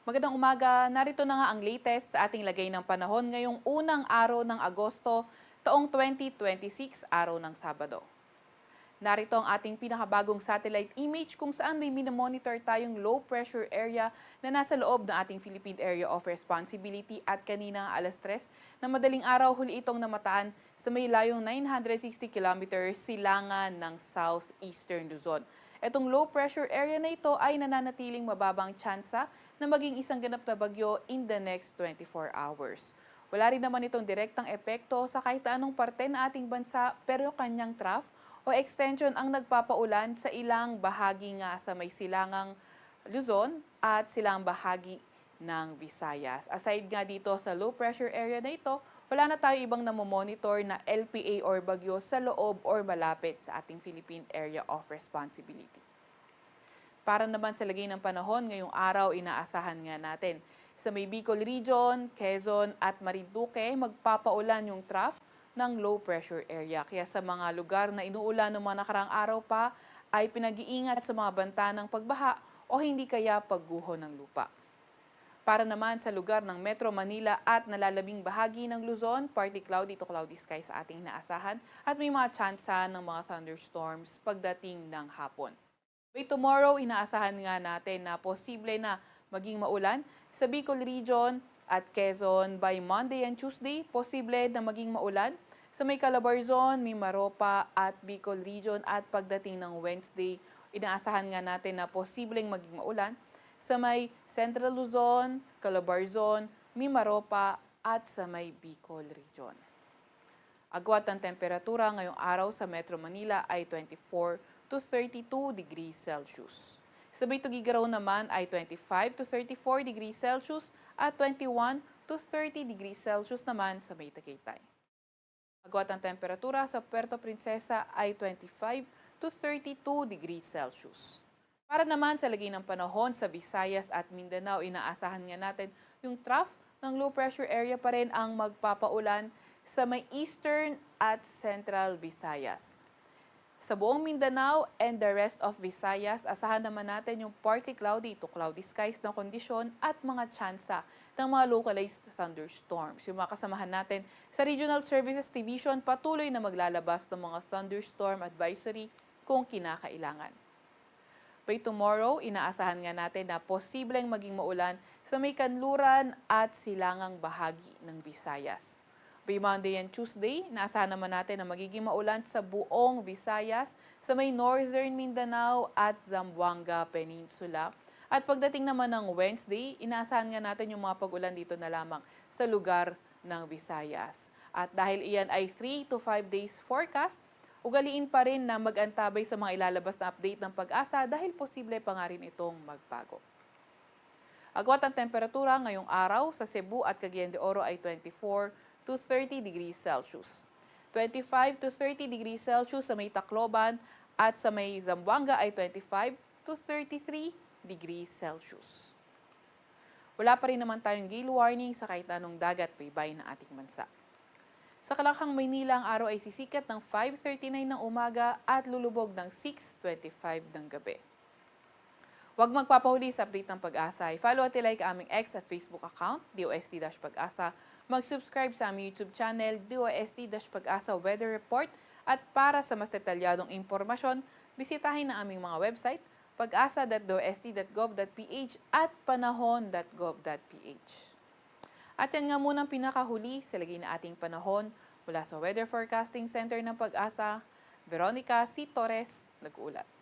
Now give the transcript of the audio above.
Magandang umaga, narito na nga ang latest sa ating lagay ng panahon ngayong unang araw ng Agosto, taong 2026, araw ng Sabado. Narito ang ating pinakabagong satellite image kung saan may minomonitor tayong low pressure area na nasa loob ng ating Philippine Area of Responsibility at kanina alas 3 na madaling araw huli itong namataan sa may layong 960 kilometers silangan ng southeastern Luzon. Itong low pressure area na ito ay nananatiling mababang tsansa na maging isang ganap na bagyo in the next 24 hours. Wala rin naman itong direktang epekto sa kahit anong parte ng ating bansa pero kanyang trough o extension ang nagpapaulan sa ilang bahagi nga sa may silangang Luzon at silang bahagi ng Visayas. Aside nga dito sa low pressure area na ito, wala na tayo ibang namomonitor na LPA or bagyo sa loob or malapit sa ating Philippine Area of Responsibility. Para naman sa lagay ng panahon, ngayong araw inaasahan nga natin sa may Bicol Region, Quezon at Marinduque, magpapaulan yung trough ng low pressure area. Kaya sa mga lugar na inuulan ng mga nakarang araw pa, ay pinag-iingat sa mga banta ng pagbaha o hindi kaya pagguho ng lupa. Para naman sa lugar ng Metro Manila at nalalabing bahagi ng Luzon, partly cloudy to cloudy sky sa ating inaasahan at may mga tsansa ng mga thunderstorms pagdating ng hapon. By tomorrow, inaasahan nga natin na posible na maging maulan sa Bicol Region at Quezon. By Monday and Tuesday, posible na maging maulan sa may Calabarzon, Mimaropa at Bicol Region. At pagdating ng Wednesday, inaasahan nga natin na posibleng maging maulan sa may Central Luzon, Calabarzon, Mimaropa at sa may Bicol Region. Agwat ng temperatura ngayong araw sa Metro Manila ay 24 to 32 degrees Celsius. Sa Bay Tugigaraw naman ay 25 to 34 degrees Celsius at 21 to 30 degrees Celsius naman sa Bay Tagaytay. Agwat ng temperatura sa Puerto Princesa ay 25 to 32 degrees Celsius. Para naman sa lagay ng panahon sa Visayas at Mindanao, inaasahan nga natin yung trough ng low pressure area pa rin ang magpapaulan sa may eastern at central Visayas. Sa buong Mindanao and the rest of Visayas, asahan naman natin yung partly cloudy to cloudy skies na kondisyon at mga tsansa ng mga localized thunderstorms. Yung mga kasamahan natin sa Regional Services Division patuloy na maglalabas ng mga thunderstorm advisory kung kinakailangan. By tomorrow, inaasahan nga natin na posibleng maging maulan sa may kanluran at silangang bahagi ng Visayas. By Monday and Tuesday, naasahan naman natin na magiging maulan sa buong Visayas, sa may Northern Mindanao at Zamboanga Peninsula. At pagdating naman ng Wednesday, inaasahan nga natin yung mga pag-ulan dito na lamang sa lugar ng Visayas. At dahil iyan ay 3 to 5 days forecast, ugaliin pa rin na mag-antabay sa mga ilalabas na update ng pag-asa dahil posible pa nga rin itong magbago. Agwat ang temperatura ngayong araw sa Cebu at Cagayan de Oro ay 24 to 30 degrees Celsius. 25 to 30 degrees Celsius sa may Tacloban at sa may Zamboanga ay 25 to 33 degrees Celsius. Wala pa rin naman tayong gale warning sa kahit anong dagat baybay ng ating bansa. Sa Kalakhang, Maynila, ang araw ay sisikat ng 5:39 ng umaga at lulubog ng 6:25 ng gabi. Huwag magpapahuli sa update ng Pag-asa. I-follow at like aming X at Facebook account, DOST-Pag-asa. Mag-subscribe sa aming YouTube channel, DOST-Pag-asa Weather Report. At para sa mas detalyadong impormasyon, bisitahin ang aming mga website, pag-asa.dost.gov.ph at panahon.gov.ph. At yan nga munang pinakahuli sa lagay na ating panahon mula sa Weather Forecasting Center ng Pag-asa. Veronica C. Torres, nag-uulat.